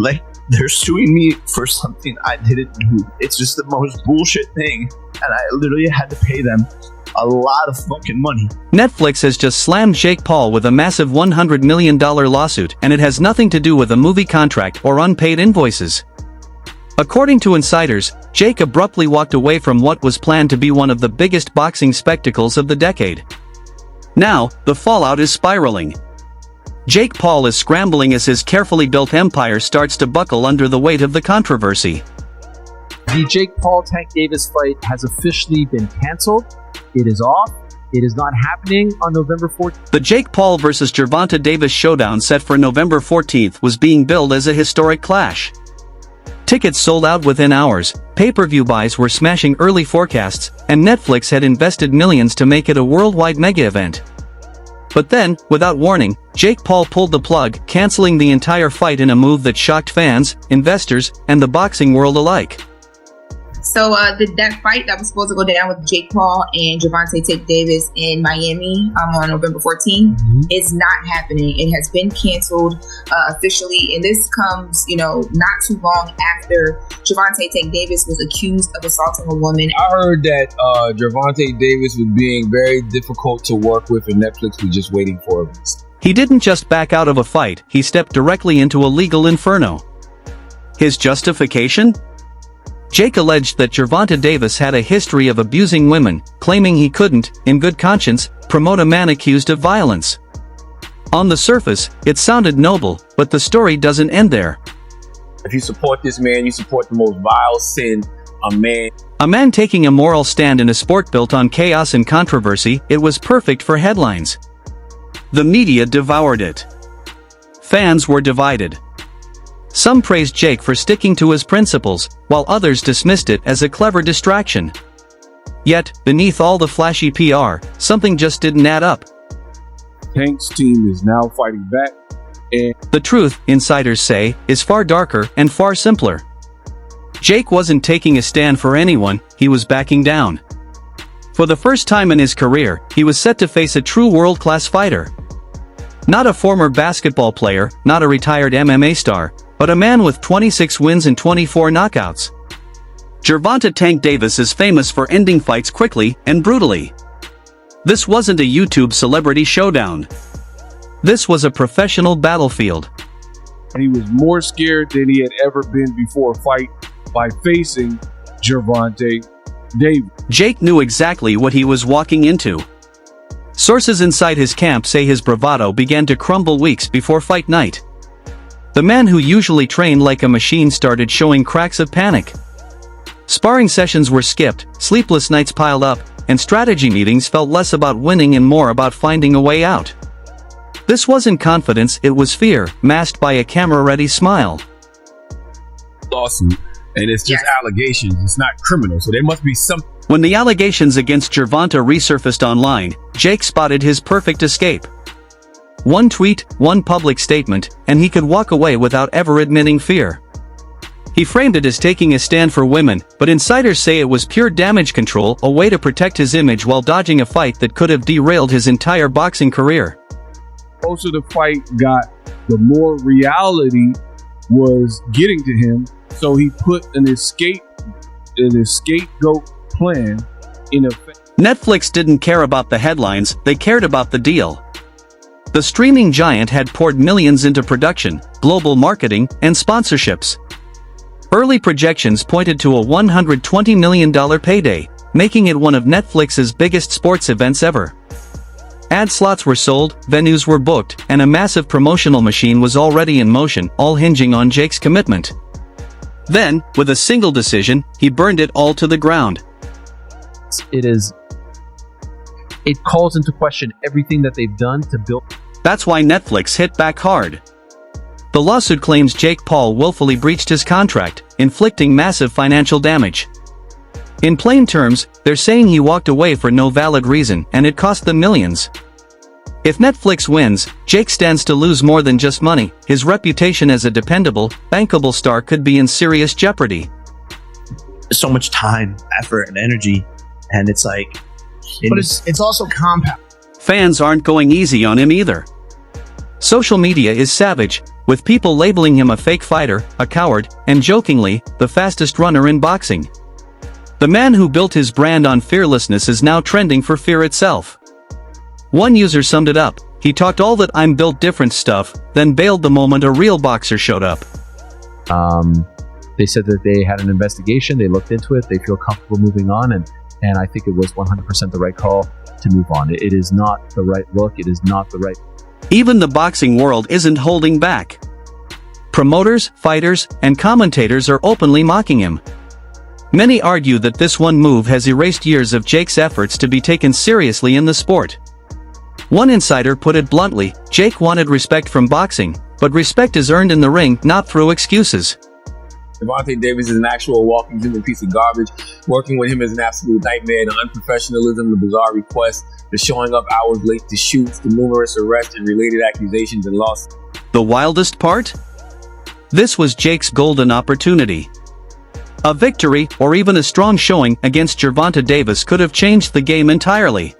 Like, they're suing me for something I didn't do. It's just the most bullshit thing, and I literally had to pay them a lot of fucking money. Netflix has just slammed Jake Paul with a massive $100 million lawsuit, and it has nothing to do with a movie contract or unpaid invoices. According to insiders, Jake abruptly walked away from what was planned to be one of the biggest boxing spectacles of the decade. Now, the fallout is spiraling. Jake Paul is scrambling as his carefully built empire starts to buckle under the weight of the controversy. The Jake Paul-Tank Davis fight has officially been canceled. It is off. It is not happening on November 14th. The Jake Paul vs. Gervonta Davis showdown set for November 14th was being billed as a historic clash. Tickets sold out within hours, pay-per-view buys were smashing early forecasts, and Netflix had invested millions to make it a worldwide mega-event. But then, without warning, Jake Paul pulled the plug, canceling the entire fight in a move that shocked fans, investors, and the boxing world alike. So that fight that was supposed to go down with Jake Paul and Gervonta Tank Davis in Miami on November 14th is not happening. It has been canceled officially, and this comes, not too long after Gervonta Tank Davis was accused of assaulting a woman. I heard that Gervonta Davis was being very difficult to work with, and Netflix was just waiting for him. He didn't just back out of a fight, he stepped directly into a legal inferno. His justification? Jake alleged that Gervonta Davis had a history of abusing women, claiming he couldn't, in good conscience, promote a man accused of violence. On the surface, it sounded noble, but the story doesn't end there. If you support this man, you support the most vile sin a man taking a moral stand in a sport built on chaos and controversy. It was perfect for headlines. The media devoured it. Fans were divided. Some praised Jake for sticking to his principles, while others dismissed it as a clever distraction. Yet, beneath all the flashy PR, something just didn't add up. Tank's team is now fighting back, and the truth, insiders say, is far darker and far simpler. Jake wasn't taking a stand for anyone, he was backing down. For the first time in his career, he was set to face a true world-class fighter. Not a former basketball player, not a retired MMA star, but a man with 26 wins and 24 knockouts. Gervonta Tank Davis is famous for ending fights quickly and brutally. This wasn't a YouTube celebrity showdown. This was a professional battlefield. he was more scared than he had ever been before a fight by facing Gervonta Davis. Jake knew exactly what he was walking into. Sources inside his camp say his bravado began to crumble weeks before fight night. The man who usually trained like a machine started showing cracks of panic. Sparring sessions were skipped, sleepless nights piled up, and strategy meetings felt less about winning and more about finding a way out. This wasn't confidence, it was fear, masked by a camera-ready smile. Lawsuit, and it's just allegations, it's not criminal, so there must be some. When the allegations against Gervonta resurfaced online, Jake spotted his perfect escape. One tweet, one public statement, and he could walk away without ever admitting fear. He framed it as taking a stand for women, but insiders say it was pure damage control, a way to protect his image while dodging a fight that could have derailed his entire boxing career. The closer the fight got, the more reality was getting to him, so he put an scapegoat plan in effect. Netflix didn't care about the headlines, they cared about the deal. The streaming giant had poured millions into production, global marketing, and sponsorships. Early projections pointed to a $120 million payday, making it one of Netflix's biggest sports events ever. Ad slots were sold, venues were booked, and a massive promotional machine was already in motion, all hinging on Jake's commitment. Then, with a single decision, he burned it all to the ground. It calls into question everything that they've done to build. That's why Netflix hit back hard. The lawsuit claims Jake Paul willfully breached his contract, inflicting massive financial damage. In plain terms, they're saying he walked away for no valid reason, and it cost them millions. If Netflix wins, Jake stands to lose more than just money. His reputation as a dependable, bankable star could be in serious jeopardy. So much time, effort, and energy, and it's like... But it's also compound. Fans aren't going easy on him either. Social media is savage, with people labeling him a fake fighter, a coward, and jokingly, the fastest runner in boxing. The man who built his brand on fearlessness is now trending for fear itself. One user summed it up: he talked all that "I'm built different" stuff, then bailed the moment a real boxer showed up. They said that they had an investigation, they looked into it, they feel comfortable moving on, and I think it was 100% the right call to move on. It is not the right look, it is not the right... Even the boxing world isn't holding back. Promoters, fighters, and commentators are openly mocking him. Many argue that this one move has erased years of Jake's efforts to be taken seriously in the sport. One insider put it bluntly: Jake wanted respect from boxing, but respect is earned in the ring, not through excuses. Gervonta Davis is an actual walking human piece of garbage. Working with him is an absolute nightmare. The unprofessionalism, the bizarre requests, the showing up hours late to shoots, the numerous arrests and related accusations and lawsuits. The wildest part? This was Jake's golden opportunity. A victory, or even a strong showing, against Gervonta Davis could have changed the game entirely.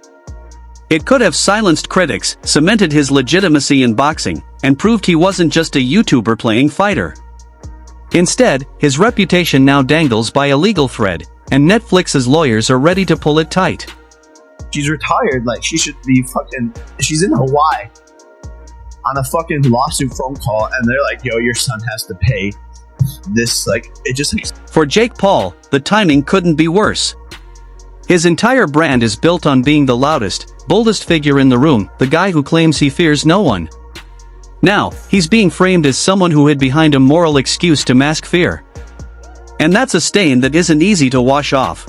It could have silenced critics, cemented his legitimacy in boxing, and proved he wasn't just a YouTuber playing fighter. Instead, his reputation now dangles by a legal thread, and Netflix's lawyers are ready to pull it tight. She's retired, like she should be she's in Hawaii on a fucking lawsuit phone call, and they're like, yo, your son has to pay this, For Jake Paul, the timing couldn't be worse. His entire brand is built on being the loudest, boldest figure in the room, the guy who claims he fears no one. Now, he's being framed as someone who hid behind a moral excuse to mask fear. And that's a stain that isn't easy to wash off.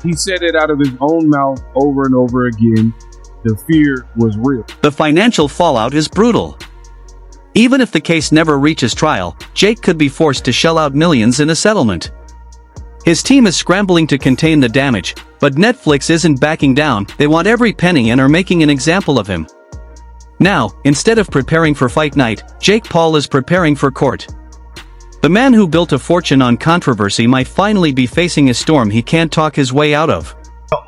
He said it out of his own mouth over and over again. The fear was real. The financial fallout is brutal. Even if the case never reaches trial, Jake could be forced to shell out millions in a settlement. His team is scrambling to contain the damage, but Netflix isn't backing down. They want every penny and are making an example of him. Now, instead of preparing for fight night, Jake Paul is preparing for court. The man who built a fortune on controversy might finally be facing a storm he can't talk his way out of. The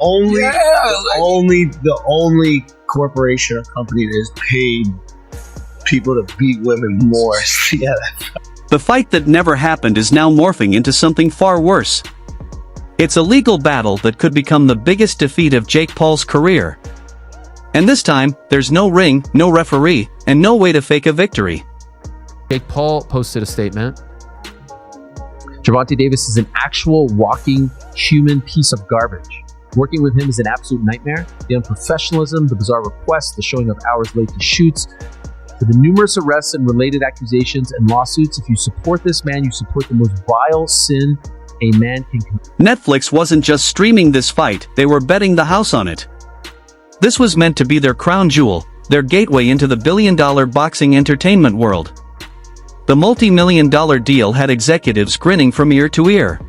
only corporation or company that has paid people to beat women more. Yeah. The fight that never happened is now morphing into something far worse. It's a legal battle that could become the biggest defeat of Jake Paul's career. And this time, there's no ring, no referee, and no way to fake a victory. Jake Paul posted a statement. Gervonta Davis is an actual walking human piece of garbage. Working with him is an absolute nightmare. The unprofessionalism, the bizarre requests, the showing up hours late to shoots, to the numerous arrests and related accusations and lawsuits. If you support this man, you support the most vile sin a man can commit. Netflix wasn't just streaming this fight, they were betting the house on it. This was meant to be their crown jewel, their gateway into the billion-dollar boxing entertainment world. The multi-million-dollar deal had executives grinning from ear to ear.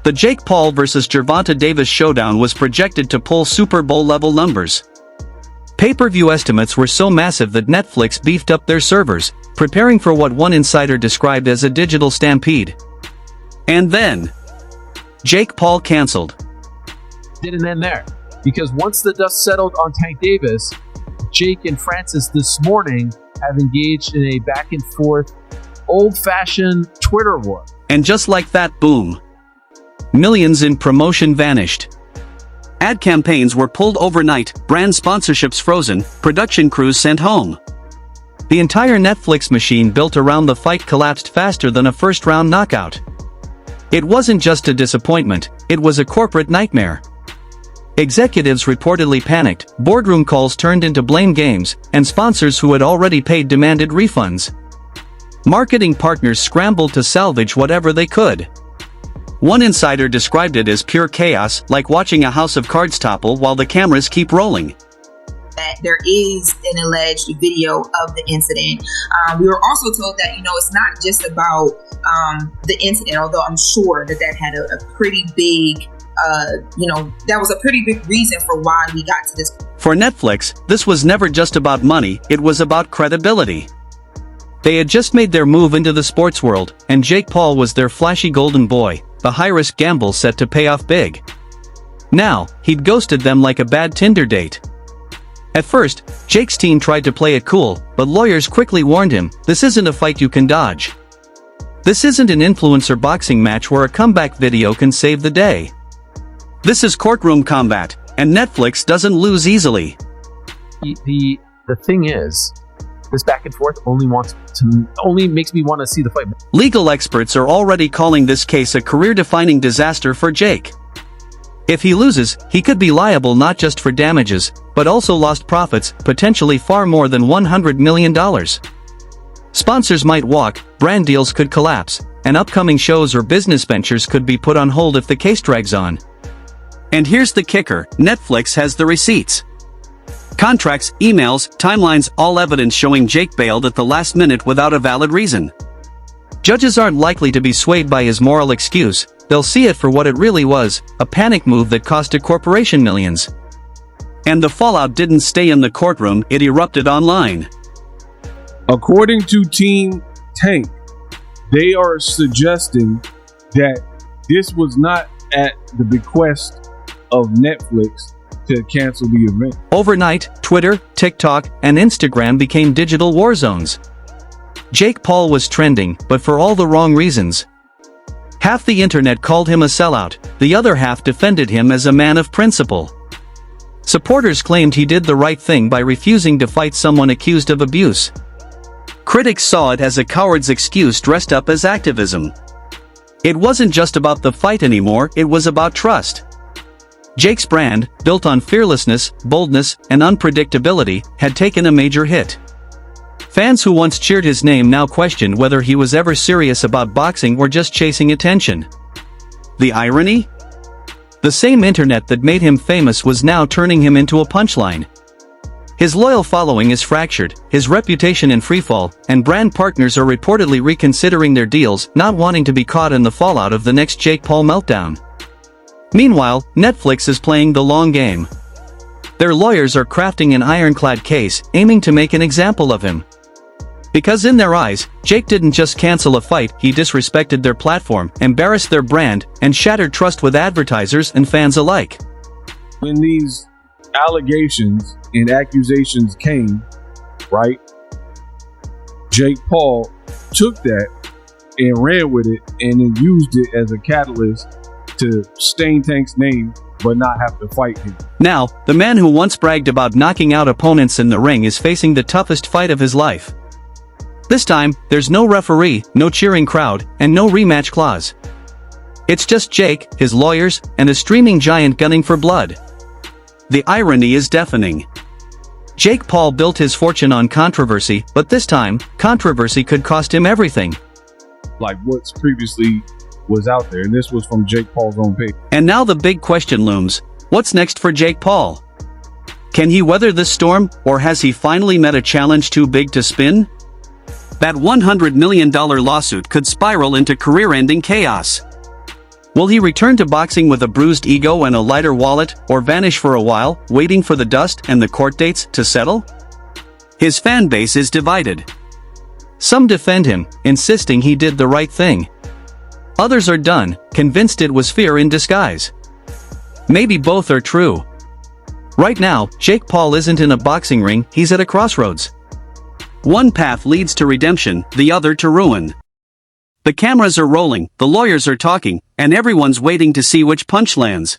The Jake Paul vs. Gervonta Davis showdown was projected to pull Super Bowl-level numbers. Pay-per-view estimates were so massive that Netflix beefed up their servers, preparing for what one insider described as a digital stampede. And then, Jake Paul canceled. Didn't end there, because once the dust settled on Tank Davis, Jake and Francis this morning have engaged in a back-and-forth, old-fashioned Twitter war. And just like that, boom. Millions in promotion vanished. Ad campaigns were pulled overnight, brand sponsorships frozen, production crews sent home. The entire Netflix machine built around the fight collapsed faster than a first-round knockout. It wasn't just a disappointment, it was a corporate nightmare. Executives reportedly panicked, boardroom calls turned into blame games, and sponsors who had already paid demanded refunds. Marketing partners scrambled to salvage whatever they could. One insider described it as pure chaos, like watching a house of cards topple while the cameras keep rolling. That there is an alleged video of the incident. We were also told that, it's not just about the incident, although I'm sure that had a pretty big, that was a pretty big reason for why we got to this. For Netflix, this was never just about money, it was about credibility. They had just made their move into the sports world, and Jake Paul was their flashy golden boy, the high-risk gamble set to pay off big. Now, he'd ghosted them like a bad Tinder date. At first, Jake's team tried to play it cool, but lawyers quickly warned him, this isn't a fight you can dodge. This isn't an influencer boxing match where a comeback video can save the day. This is courtroom combat, and Netflix doesn't lose easily. The thing is, this back and forth only makes me want to see the fight. Legal experts are already calling this case a career-defining disaster for Jake. If he loses, he could be liable not just for damages, but also lost profits, potentially far more than $100 million. Sponsors might walk, brand deals could collapse, and upcoming shows or business ventures could be put on hold if the case drags on. And here's the kicker, Netflix has the receipts. Contracts, emails, timelines, all evidence showing Jake bailed at the last minute without a valid reason. Judges aren't likely to be swayed by his moral excuse, they'll see it for what it really was, a panic move that cost a corporation millions. And the fallout didn't stay in the courtroom, it erupted online. According to Team Tank, they are suggesting that this was not at the bequest of Netflix to cancel the event. Overnight, Twitter, TikTok, and Instagram became digital war zones. Jake Paul was trending, but for all the wrong reasons. Half the internet called him a sellout, the other half defended him as a man of principle. Supporters claimed he did the right thing by refusing to fight someone accused of abuse. Critics saw it as a coward's excuse dressed up as activism. It wasn't just about the fight anymore, it was about trust. Jake's brand, built on fearlessness, boldness, and unpredictability, had taken a major hit. Fans who once cheered his name now questioned whether he was ever serious about boxing or just chasing attention. The irony? The same internet that made him famous was now turning him into a punchline. His loyal following is fractured, his reputation in freefall, and brand partners are reportedly reconsidering their deals, not wanting to be caught in the fallout of the next Jake Paul meltdown. Meanwhile, Netflix is playing the long game. Their lawyers are crafting an ironclad case, aiming to make an example of him. Because in their eyes, Jake didn't just cancel a fight, he disrespected their platform, embarrassed their brand, and shattered trust with advertisers and fans alike. When these allegations and accusations came, right, Jake Paul took that and ran with it and then used it as a catalyst to stain Tank's name but not have to fight him. Now, the man who once bragged about knocking out opponents in the ring is facing the toughest fight of his life. This time, there's no referee, no cheering crowd, and no rematch clause. It's just Jake, his lawyers, and a streaming giant gunning for blood. The irony is deafening. Jake Paul built his fortune on controversy, but this time, controversy could cost him everything. Like what's previously was out there, and this was from Jake Paul's own page. And now the big question looms, what's next for Jake Paul? Can he weather this storm, or has he finally met a challenge too big to spin? That $100 million lawsuit could spiral into career-ending chaos. Will he return to boxing with a bruised ego and a lighter wallet, or vanish for a while, waiting for the dust and the court dates to settle? His fan base is divided. Some defend him, insisting he did the right thing. Others are done, convinced it was fear in disguise. Maybe both are true. Right now, Jake Paul isn't in a boxing ring, he's at a crossroads. One path leads to redemption, the other to ruin. The cameras are rolling, the lawyers are talking, and everyone's waiting to see which punch lands.